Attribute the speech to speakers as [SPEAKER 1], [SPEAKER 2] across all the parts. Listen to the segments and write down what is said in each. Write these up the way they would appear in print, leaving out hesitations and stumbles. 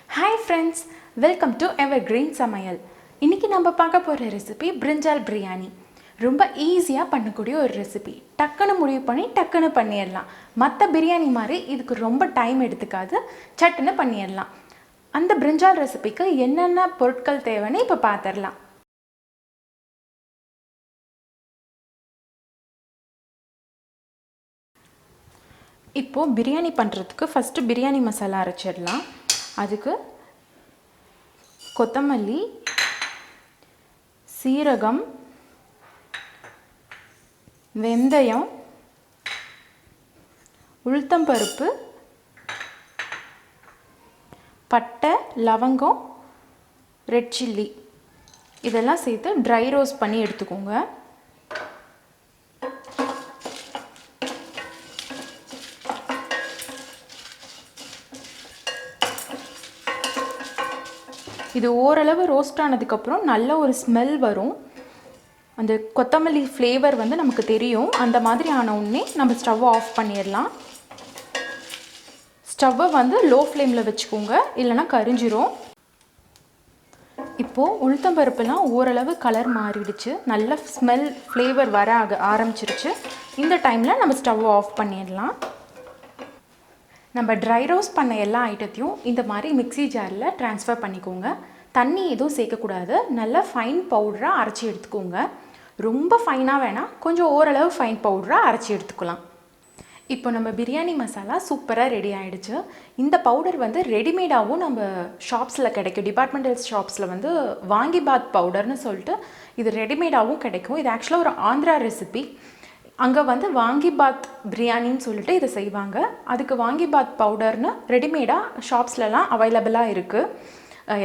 [SPEAKER 1] Hi friends, welcome to Evergreen Samayal. இன்னைக்கு நம்ம பார்க்க போற ரெசிபி Brinjal Biriyani. ரொம்ப ஈஸியா பண்ணக்கூடிய ஒரு ரெசிபி. டக்குன்னு முடிவு பண்ணி டக்குன்னு பண்ணிடலாம். மற்ற பிரியாணி மாதிரி இதுக்கு ரொம்ப டைம் எடுத்துக்காது. சட்டுன்னு பண்ணிடலாம். அந்த பிரிஞ்சால் ரெசிபிக்கு என்னென்ன பொருட்கள் தேவைன்னு இப்போ பார்த்துடலாம். இப்போ பிரியாணி பண்ணுறதுக்கு ஃபஸ்ட்டு பிரியாணி மசாலா அரைச்சிடலாம். அதுக்கு கொத்தமல்லி, சீரகம், வெந்தயம், உளுத்தம்பருப்பு, பட்டை, லவங்கம், ரெட் சில்லி இதெல்லாம் சேர்த்து ட்ரை ரோஸ்ட் பண்ணி எடுத்துக்கோங்க. இது ஓரளவு ரோஸ்ட் ஆனதுக்கப்புறம் நல்ல ஒரு ஸ்மெல் வரும். அந்த கொத்தமல்லி ஃப்ளேவர் வந்து நமக்கு தெரியும். அந்த மாதிரி ஆன உடனே நம்ம ஸ்டவ்வை ஆஃப் பண்ணிடலாம். ஸ்டவ்வை வந்து லோ ஃப்ளேமில் வச்சுக்கோங்க, இல்லைனா கரிஞ்சிரும். இப்போது உளுத்தம்பருப்புலாம் ஓரளவு கலர் மாறிடுச்சு, நல்ல ஸ்மெல் ஃப்ளேவர் வர ஆரம்பிச்சிருச்சு. இந்த டைமில் நம்ம ஸ்டவ்வை ஆஃப் பண்ணிடலாம். நம்ம ட்ரை ரோஸ்ட் பண்ண எல்லா ஐட்டத்தையும் இந்த மாதிரி மிக்ஸி ஜாரில் ட்ரான்ஸ்ஃபர் பண்ணிக்கோங்க. தண்ணி எதுவும் சேர்க்கக்கூடாது. நல்லா ஃபைன் பவுடராக அரைச்சி எடுத்துக்கோங்க. ரொம்ப ஃபைனாக வேணாம், கொஞ்சம் ஓரளவு ஃபைன் பவுடராக அரைச்சி எடுத்துக்கலாம். இப்போ நம்ம பிரியாணி மசாலா சூப்பராக ரெடி ஆகிடுச்சு. இந்த பவுடர் வந்து ரெடிமேடாகவும் நம்ம ஷாப்ஸில் கிடைக்கும். டிபார்ட்மெண்டல் ஷாப்ஸில் வந்து வாங்கிபாத் பவுடர்னு சொல்லிட்டு இது ரெடிமேடாகவும் கிடைக்கும். இது ஆக்சுவலாக ஒரு ஆந்திரா ரெசிபி. அங்கே வந்து வாங்கிபாத் பிரியாணின்னு சொல்லிட்டு இதை செய்வாங்க. அதுக்கு வாங்கிபாத் பவுடர்னு ரெடிமேடாக ஷாப்ஸ்லலாம் அவைலபிளாக இருக்குது.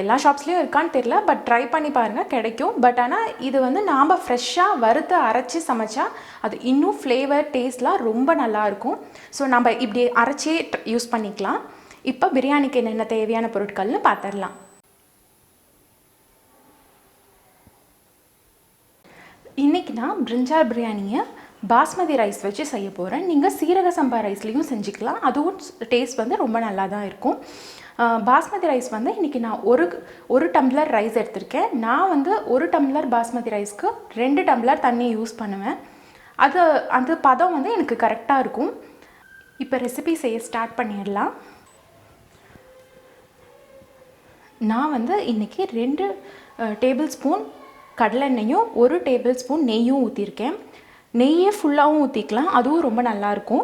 [SPEAKER 1] எல்லா ஷாப்ஸ்லேயும் இருக்கான்னு தெரியல, பட் ட்ரை பண்ணி பாருங்கள், கிடைக்கும். பட் ஆனால் இது வந்து நாம் ஃப்ரெஷ்ஷாக வறுத்து அரைச்சி சமைச்சா அது இன்னும் ஃப்ளேவர் டேஸ்ட்லாம் ரொம்ப நல்லாயிருக்கும். ஸோ நம்ம இப்படி அரைச்சே யூஸ் பண்ணிக்கலாம். இப்போ பிரியாணிக்கு என்னென்ன தேவையான பொருட்கள்னு பார்த்துடலாம். இன்றைக்கி நான் பிரிஞ்சால் பிரியாணியை பாஸ்மதி ரைஸ் வச்சு செய்ய போகிறேன். நீங்கள் சீரக சம்பா ரைஸ்லேயும் செஞ்சுக்கலாம், அதுவும் டேஸ்ட் வந்து ரொம்ப நல்லா தான் இருக்கும். பாஸ்மதி ரைஸ் வந்து இன்றைக்கி நான் ஒரு டம்ளர் ரைஸ் எடுத்திருக்கேன். நான் வந்து ஒரு டம்ளர் பாஸ்மதி ரைஸ்க்கு 2 டம்ளர் தண்ணி யூஸ் பண்ணுவேன். அந்த பதம் வந்து எனக்கு கரெக்டாக இருக்கும். இப்போ ரெசிபி செய்ய ஸ்டார்ட் பண்ணிடலாம். நான் வந்து இன்றைக்கி 2 டேபிள் ஸ்பூன் கடலெண்ணெயும் 1 டேபிள் ஸ்பூன் நெய்யும் ஊற்றிருக்கேன். நெய்யே ஃபுல்லாகவும் ஊற்றிக்கலாம், அதுவும் ரொம்ப நல்லாயிருக்கும்.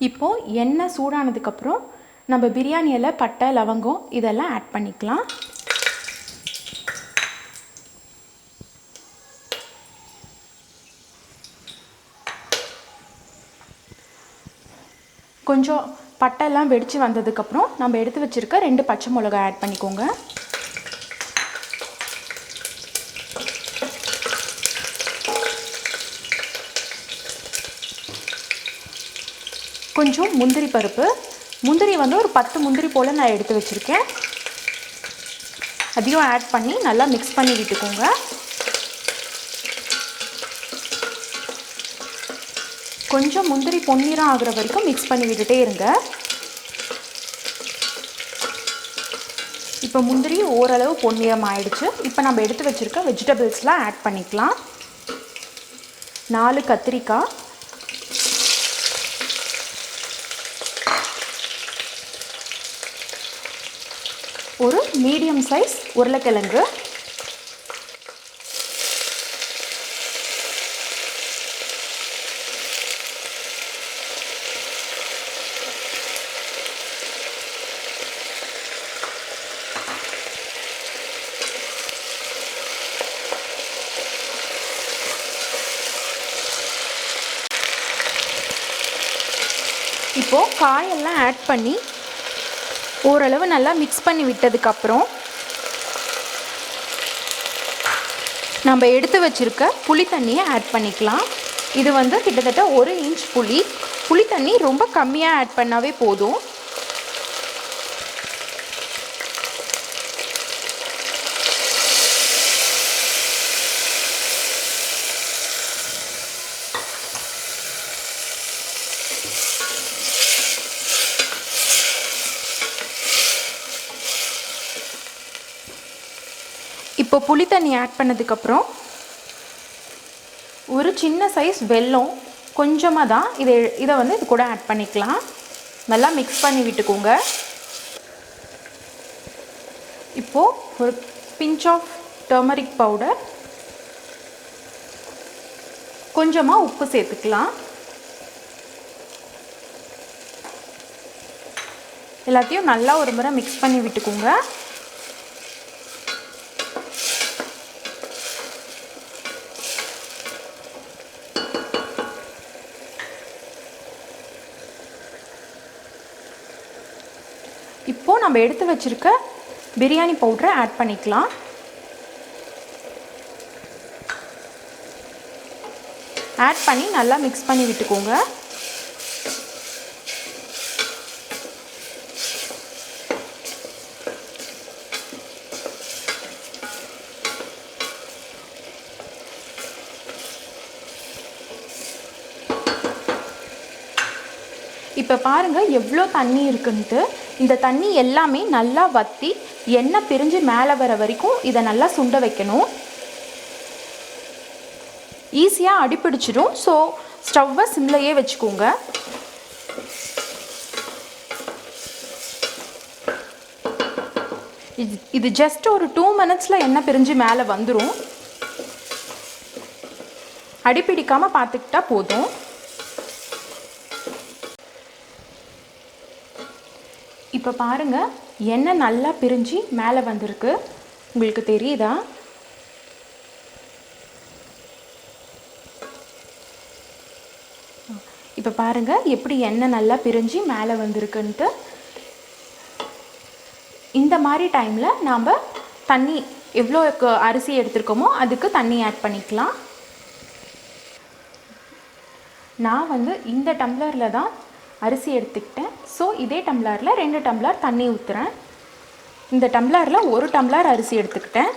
[SPEAKER 1] இப்போது எண்ணெய் சூடானதுக்கப்புறம் நம்ம பிரியாணி இலை, பட்டை, லவங்கம் இதெல்லாம் ஆட் பண்ணிக்கலாம். கொஞ்சம் பட்டையெல்லாம் வெடித்து வந்ததுக்கப்புறம் நம்ம எடுத்து வச்சுருக்க 2 பச்சை மிளகாய் ஆட் பண்ணிக்கோங்க. கொஞ்சம் முந்திரி பருப்பு, முந்திரி வந்து ஒரு 10 முந்திரி போல் நான் எடுத்து வச்சுருக்கேன். அதையும் ஆட் பண்ணி நல்லா மிக்ஸ் பண்ணி விட்டுக்கோங்க. கொஞ்சம் முந்திரி பொன்னிறம் ஆகுற வரைக்கும் மிக்ஸ் பண்ணி விட்டுட்டே இருங்க. இப்போ முந்திரி ஓரளவு பொன்னிறம் ஆயிடுச்சு. இப்போ நம்ம எடுத்து வச்சுருக்க வெஜிடபிள்ஸ்லாம் ஆட் பண்ணிக்கலாம். 4 கத்திரிக்காய், ஒரு மீடியம் சைஸ் உருளைக்கிழங்கு, இப்போது காயெல்லாம் ஆட் பண்ணி ஓரளவு நல்லா மிக்ஸ் பண்ணி விட்டதுக்கப்புறம் நம்ம எடுத்து வச்சுருக்க புளி தண்ணியை ஆட் பண்ணிக்கலாம். இது வந்து கிட்டத்தட்ட 1 இன்ச் புளி தண்ணி ரொம்ப கம்மியாக ஆட் பண்ணாவே போதும். இப்போ புளி தண்ணி ஆட் பண்ணதுக்கப்புறம் ஒரு சின்ன சைஸ் வெல்லம் கொஞ்சமாக தான் இதை வந்து இது கூட ஆட் பண்ணிக்கலாம். நல்லா மிக்ஸ் பண்ணி விட்டுக்கோங்க. இப்போது ஒரு பிஞ்ச் ஆஃப் டர்மரிக் பவுடர், கொஞ்சமாக உப்பு சேர்த்துக்கலாம். எல்லாத்தையும் நல்லா ஒரு முறை மிக்ஸ் பண்ணி விட்டுக்கோங்க. இப்போது நம்ம எடுத்து வச்சுருக்க பிரியாணி பவுடரை ஆட் பண்ணிக்கலாம். ஆட் பண்ணி நல்லா மிக்ஸ் பண்ணி விட்டுக்கோங்க. இப்போ பாருங்கள் எவ்வளோ தண்ணி இருக்குன்ட்டு. இந்த தண்ணி எல்லாமே நல்லா வற்றி எண்ணெய் பிரிஞ்சு மேலே வர வரைக்கும் இதை நல்லா சுண்ட வைக்கணும். ஈஸியாக அடிப்பிடிச்சிடும். ஸோ ஸ்டவ்வை சிம்லையே வச்சுக்கோங்க. இது ஜஸ்ட் ஒரு 2 மினிட்ஸில் எண்ணெய் பிரிஞ்சு மேலே வந்துடும். அடிப்பிடிக்காமல் பார்த்துக்கிட்டா போதும். இப்போ பாருங்கள் எண்ணெய் நல்லா பிரிஞ்சு மேலே வந்திருக்கு. உங்களுக்கு தெரியுதா? இப்போ பாருங்கள் எப்படி எண்ணெய் நல்லா பிரிஞ்சு மேலே வந்திருக்குன்ட்டு. இந்த மாதிரி டைமில் நாம் தண்ணி எவ்வளோ அரிசி எடுத்துருக்கோமோ அதுக்கு தண்ணி ஆட் பண்ணிக்கலாம். நான் வந்து இந்த டம்ளரில் தான் அரிசி எடுத்துக்கிட்டேன். ஸோ இதே டம்ளரில் 2 டம்ளர் தண்ணி ஊற்றுறேன். இந்த டம்ளரில் 1 டம்ளர் அரிசி எடுத்துக்கிட்டேன்.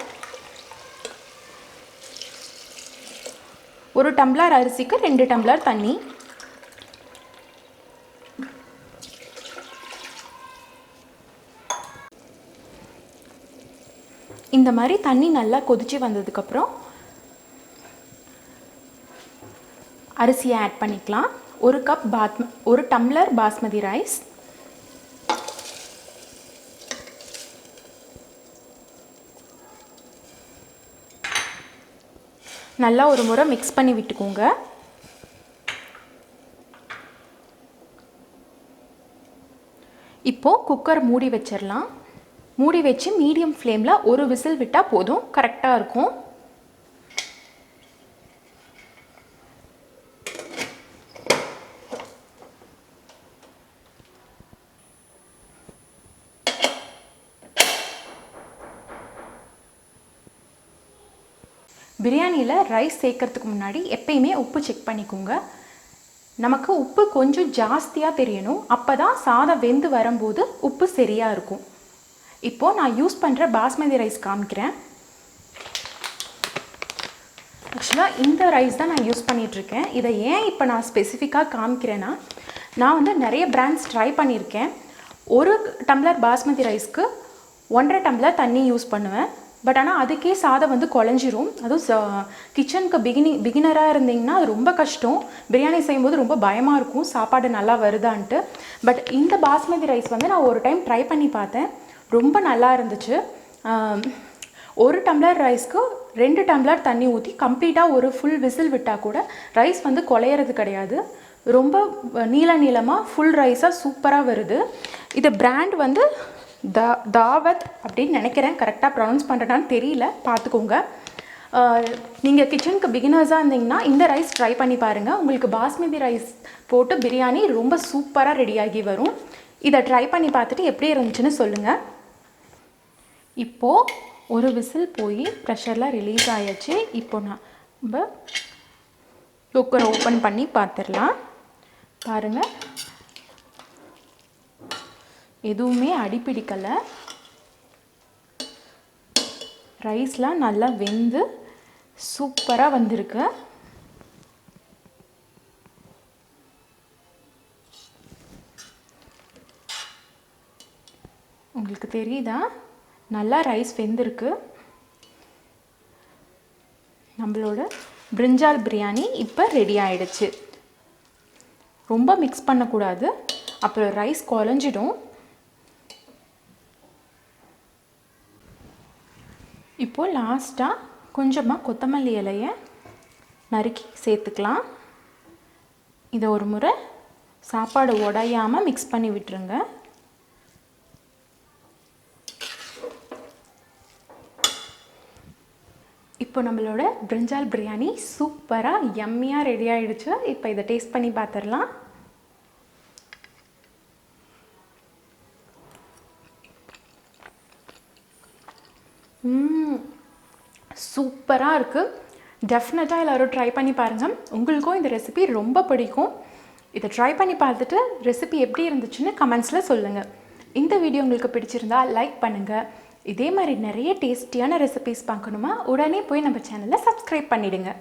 [SPEAKER 1] 1 டம்ளர் அரிசிக்கு 2 டம்ளர் தண்ணி. இந்த மாதிரி தண்ணி நல்லா கொதிச்சு வந்ததுக்கப்புறம் அரிசியை ஆட் பண்ணிக்கலாம். 1 டம்ளர் பாஸ்மதி ரைஸ், நல்லா ஒரு முறை மிக்ஸ் பண்ணி விட்டுக்கோங்க. இப்போது குக்கர் மூடி வச்சிடலாம். மூடி வச்சு மீடியம் ஃப்ளேமில் ஒரு விசில் விட்டால் போதும், கரெக்டாக இருக்கும். பிரியாணியில் ரைஸ் சேர்க்கறதுக்கு முன்னாடி எப்பயுமே உப்பு செக் பண்ணிக்கோங்க. நமக்கு உப்பு கொஞ்சம் ஜாஸ்தியாக தெரியணும். அப்போ தான் சாதம் வெந்து வரும்போது உப்பு சரியாக இருக்கும். இப்போது நான் யூஸ் பண்ணுற பாஸ்மதி ரைஸ் காமிக்கிறேன். ஆக்சுவலாக இந்த ரைஸ் தான் நான் யூஸ் பண்ணிகிட்ருக்கேன். இதை ஏன் இப்போ நான் ஸ்பெசிஃபிக்காக காமிக்கிறேன்னா, நான் வந்து நிறைய பிராண்ட்ஸ் ட்ரை பண்ணியிருக்கேன். 1 டம்ளர் பாஸ்மதி ரைஸ்க்கு 1.5 டம்ளர் தண்ணி யூஸ் பண்ணுவேன். பட் ஆனால் அதுக்கே சாதம் வந்து குழஞ்சிரும். அதுவும் கிச்சனுக்கு பிகினராக இருந்தீங்கன்னா அது ரொம்ப கஷ்டம். பிரியாணி செய்யும்போது ரொம்ப பயமாக இருக்கும் சாப்பாடு நல்லா வருதான்ட்டு. பட் இந்த பாஸ்மதி ரைஸ் வந்து நான் ஒரு டைம் ட்ரை பண்ணி பார்த்தேன். ரொம்ப நல்லா இருந்துச்சு. 1 டம்ளர் ரைஸ்க்கு 2 டம்ளர் தண்ணி ஊற்றி கம்ப்ளீட்டாக ஒரு ஃபுல் விசில் விட்டால் கூட ரைஸ் வந்து குழையிறது கிடையாது. ரொம்ப நீளமாக ஃபுல் ரைஸாக சூப்பராக வருது. இது பிராண்ட் வந்து தாவத் அப்படின்னு நினைக்கிறேன். கரெக்டாக ப்ரொனவுன்ஸ் பண்ணுறேன்னு தெரியல, பார்த்துக்கோங்க. நீங்கள் கிச்சனுக்கு பிகினர்ஸாக இருந்தீங்கன்னா இந்த ரைஸ் ட்ரை பண்ணி பாருங்கள். உங்களுக்கு பாஸ்மதி ரைஸ் போட்டு பிரியாணி ரொம்ப சூப்பராக ரெடியாகி வரும். இதை ட்ரை பண்ணி பார்த்துட்டு எப்படி இருந்துச்சுன்னு சொல்லுங்கள். இப்போது ஒரு விசில் போய் ப்ரெஷரில் ரிலீஸ் ஆகிடுச்சு. இப்போ நம்ம குக்கரை ஓப்பன் பண்ணி பார்த்துடலாம். பாருங்கள், எதுவுமே அடிப்பிடிக்கலை. ரைஸ்லாம் நல்லா வெந்து சூப்பராக வந்திருக்கு. உங்களுக்கு தெரியுதா? நல்லா ரைஸ் வெந்திருக்கு. நம்மளோட பிரிஞ்சால் பிரியாணி இப்போ ரெடி ஆகிடுச்சு. ரொம்ப மிக்ஸ் பண்ணக்கூடாது, அப்புறம் ரைஸ் குழஞ்சிடும். இப்போது லாஸ்ட்டாக கொஞ்சமாக கொத்தமல்லி இலையை நறுக்கி சேர்த்துக்கலாம். இதை ஒரு முறை சாப்பாடு உடையாமல் மிக்ஸ் பண்ணி விட்டுருங்க. இப்போ நம்மளோட பிரிஞ்சால் பிரியாணி சூப்பராக யம்மியாக ரெடி ஆகிடுச்சு. இப்போ இதை டேஸ்ட் பண்ணி பார்த்துடலாம். சூப்பராக இருக்குது. டெஃபினட்டாக எல்லோரும் ட்ரை பண்ணி பாருங்கள். உங்களுக்கும் இந்த ரெசிபி ரொம்ப பிடிக்கும். இதை ட்ரை பண்ணி பார்த்துட்டு ரெசிபி எப்படி இருந்துச்சுன்னு கமெண்ட்ஸில் சொல்லுங்கள். இந்த வீடியோ உங்களுக்கு பிடிச்சிருந்தா லைக் பண்ணுங்கள். இதே மாதிரி நிறைய டேஸ்டியான ரெசிபிஸ் பார்க்கணுமா, உடனே போய் நம்ம சேனலை சப்ஸ்கிரைப் பண்ணிவிடுங்க.